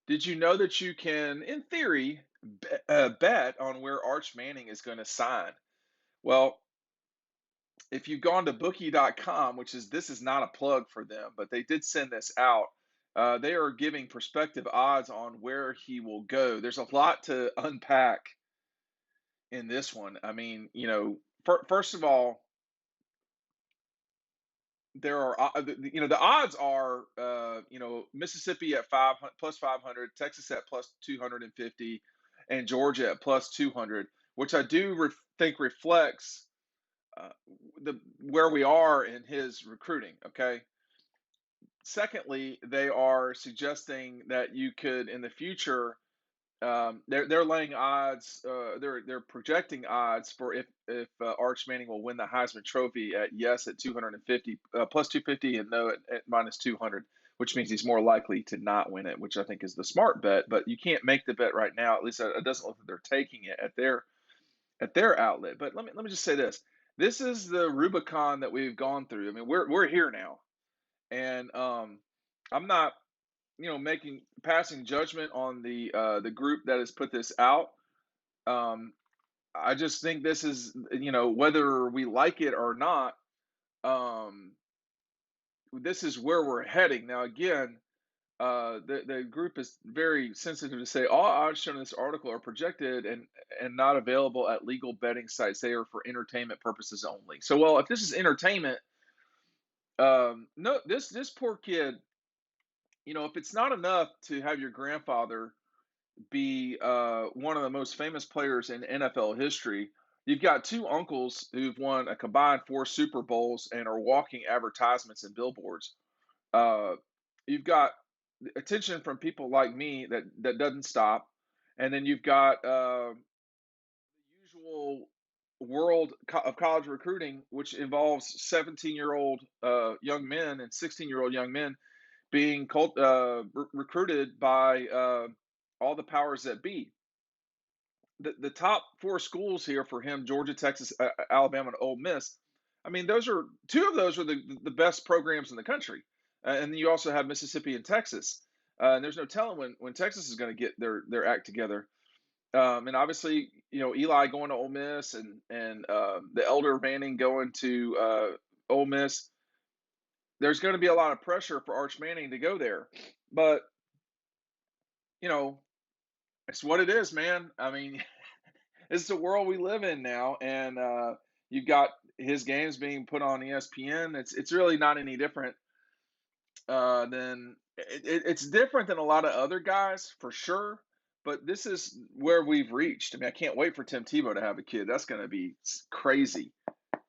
Did you know that you can, in theory, bet on where Arch Manning is going to sign? Well, if you've gone to bookie.com, which is this is not a plug for them, but they did send this out. They are giving prospective odds on where he will go. There's a lot to unpack in this one. I mean, first of all, there are the odds are Mississippi at 500 plus 500, Texas at plus 250, and Georgia at plus 200, which I do think reflects uh, the where we are in his recruiting. Okay. Secondly, they are suggesting that you could in the future. They're laying odds. They're projecting odds for if Arch Manning will win the Heisman Trophy at yes at 250 plus 250 and no at minus 200, which means he's more likely to not win it, which I think is the smart bet. But you can't make the bet right now. At least it doesn't look like they're taking it at their outlet. But let me just say this: this is the Rubicon that we've gone through. I mean, we're here now, and I'm not making passing judgment on the group that has put this out. Um, I just think this is whether we like it or not. Um, this is where we're heading now. Again, the group is very sensitive to say all odds shown in this article are projected and not available at legal betting sites. They are for entertainment purposes only. So, well, if this is entertainment, no, this poor kid. If it's not enough to have your grandfather be one of the most famous players in NFL history. You've got two uncles who've won a combined four Super Bowls and are walking advertisements and billboards. Uh, you've got attention from people like me that doesn't stop, and then you've got the usual world of college recruiting, which involves 17-year-old young men and 16-year-old young men being recruited by all the powers that be. The top four schools here for him: Georgia, Texas, Alabama, and Ole Miss. I mean, those are two of those are the best programs in the country, and then you also have Mississippi and Texas. And there's no telling when Texas is going to get their act together. And obviously, Eli going to Ole Miss and the elder Manning going to Ole Miss. There's going to be a lot of pressure for Arch Manning to go there, but you know it's what it is, man. I mean, it's the world we live in now, and you've got his games being put on ESPN. It's really not any different than it's different than a lot of other guys for sure. But this is where we've reached. I mean, I can't wait for Tim Tebow to have a kid. That's going to be crazy.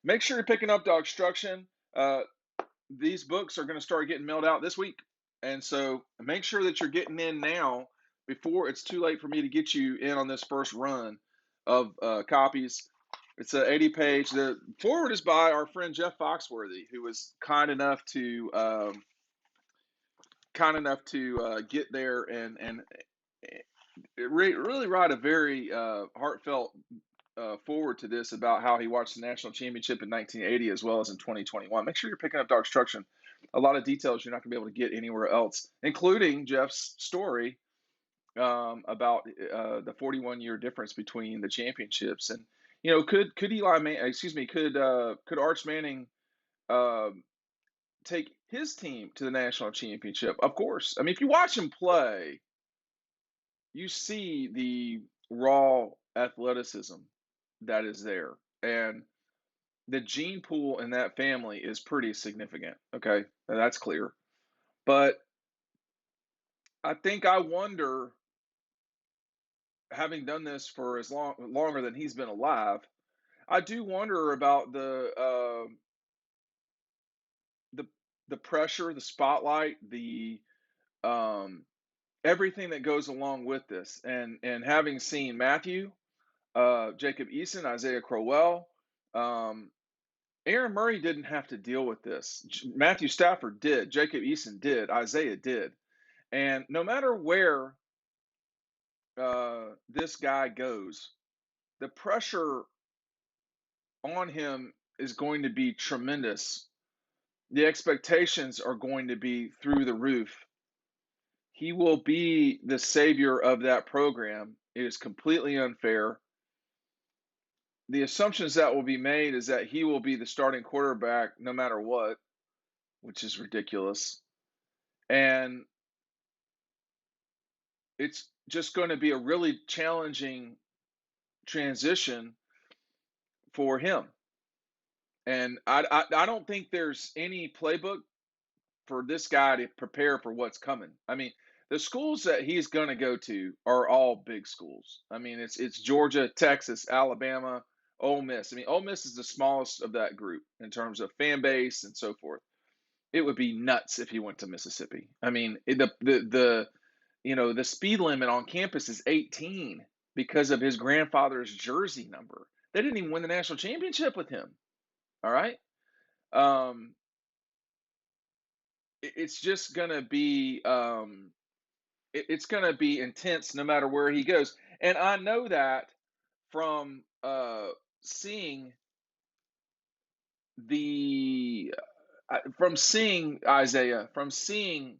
Make sure you're picking up DAWGSTRUCTION. These books are going to start getting mailed out this week, and so make sure that you're getting in now before it's too late for me to get you in on this first run of copies. It's an 80-page. The forward is by our friend Jeff Foxworthy, who was kind enough to get there and really write a very heartfelt forward to this about how he watched the national championship in 1980 as well as in 2021. Make sure you're picking up DAWGSTRUCTION. A lot of details you're not going to be able to get anywhere else, including Jeff's story about the 41-year difference between the championships. And could could Arch Manning uh, take his team to the national championship? Of course. I mean, if you watch him play, you see the raw athleticism that is there, and the gene pool in that family is pretty significant. Okay, now that's clear. But I wonder, having done this for as longer than he's been alive, I do wonder about the the pressure, the spotlight, the um, everything that goes along with this, and having seen Matthew, Jacob Eason, Isaiah Crowell, um, Aaron Murray didn't have to deal with this. Matthew Stafford did. Jacob Eason did. Isaiah did. And no matter where this guy goes, the pressure on him is going to be tremendous. The expectations are going to be through the roof. he will be the savior of that program. It is completely unfair. The assumptions that will be made is that he will be the starting quarterback no matter what, which is ridiculous. And it's just going to be a really challenging transition for him. And I don't think there's any playbook for this guy to prepare for what's coming. I mean, the schools that he's going to go to are all big schools. I mean, it's Georgia, Texas, Alabama, Ole Miss. I mean, Ole Miss is the smallest of that group in terms of fan base and so forth. It would be nuts if he went to Mississippi. I mean, the speed limit on campus is 18 because of his grandfather's jersey number. They didn't even win the national championship with him. All right. Um, it's just gonna be it's gonna be intense no matter where he goes, and I know that from seeing the from seeing Isaiah, from seeing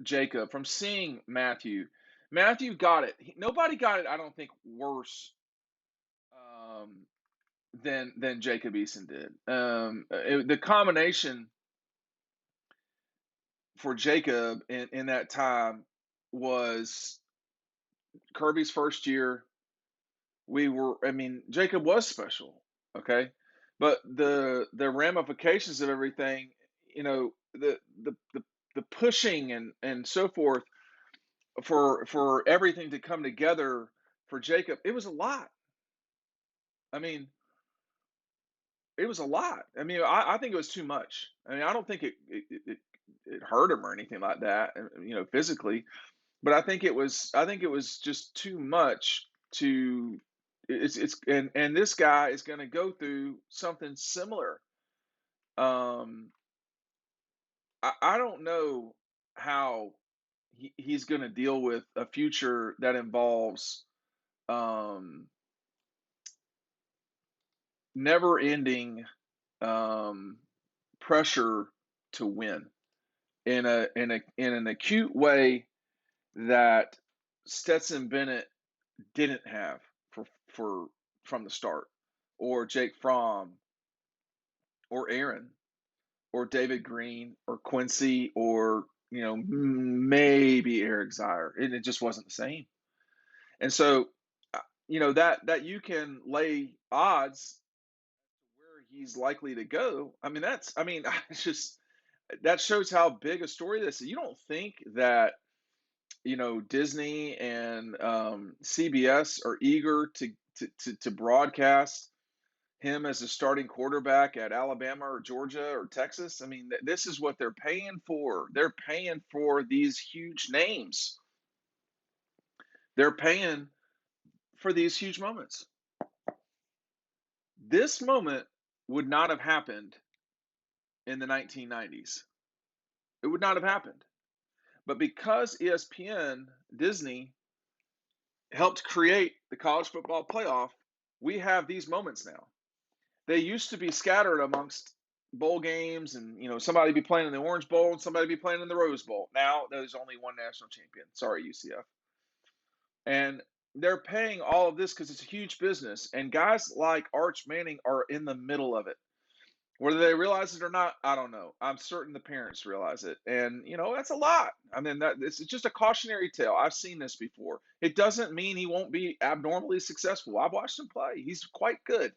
Jacob, from seeing Matthew. Matthew got it. Nobody got it. I don't think worse um, than Jacob Eason did. The combination for Jacob in that time was Kirby's first year. I mean, Jacob was special, okay, but the ramifications of everything, the pushing and so forth for everything to come together for Jacob, it was a lot. I mean, it was a lot. I mean, I think it was too much. I mean, I don't think it hurt him or anything like that, physically. But I think it was just too much to it's and this guy is going to go through something similar. Um, I don't know how he's going to deal with a future that involves um, never-ending um, pressure to win in an acute way that Stetson Bennett didn't have for from the start, or Jake Fromm, or Aaron, or David Green, or Quincy, or maybe Eric Zier. It just wasn't the same. And so, that you can lay odds where he's likely to go. I mean, it's just that shows how big a story this is. You don't think that Disney and CBS are eager to broadcast him as a starting quarterback at Alabama or Georgia or Texas. I mean, this is what they're paying for. They're paying for these huge names. They're paying for these huge moments. This moment would not have happened in the 1990s. It would not have happened. But because ESPN, Disney, helped create the college football playoff, we have these moments now. They used to be scattered amongst bowl games, and somebody be playing in the Orange Bowl and somebody be playing in the Rose Bowl. Now there's only one national champion. Sorry, UCF. And they're paying all of this because it's a huge business, and guys like Arch Manning are in the middle of it. Whether they realize it or not, I don't know. I'm certain the parents realize it, and that's a lot. I mean, it's just a cautionary tale. I've seen this before. It doesn't mean he won't be abnormally successful. I've watched him play. He's quite good.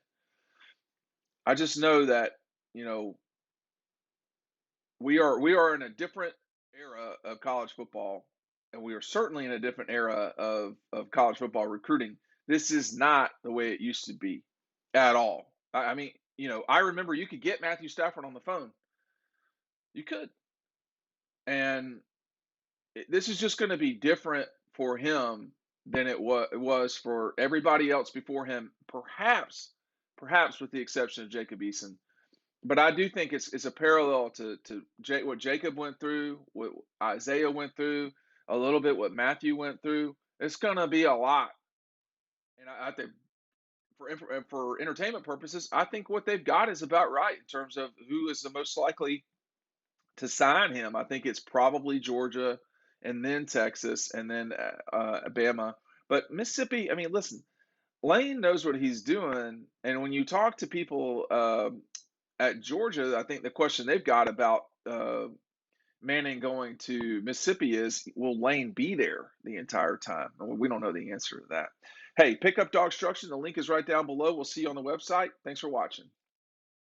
I just know that you know we are in a different era of college football, and we are certainly in a different era of college football recruiting. This is not the way it used to be at all. I mean, I remember you could get Matthew Stafford on the phone. You could, and this is just going to be different for him than it was for everybody else before him. Perhaps with the exception of Jacob Eason. But I do think it's a parallel to what Jacob went through, what Isaiah went through, a little bit what Matthew went through. It's gonna be a lot, and I think for entertainment purposes, I think what they've got is about right in terms of who is the most likely to sign him. I think it's probably Georgia, and then Texas, and then Bama. But Mississippi, I mean, listen, Lane knows what he's doing, and when you talk to people at Georgia, I think the question they've got about Manning going to Mississippi is, will Lane be there the entire time? Well, we don't know the answer to that. Hey, pick up DAWGSTRUCTION. The link is right down below. We'll see you on the website. Thanks for watching.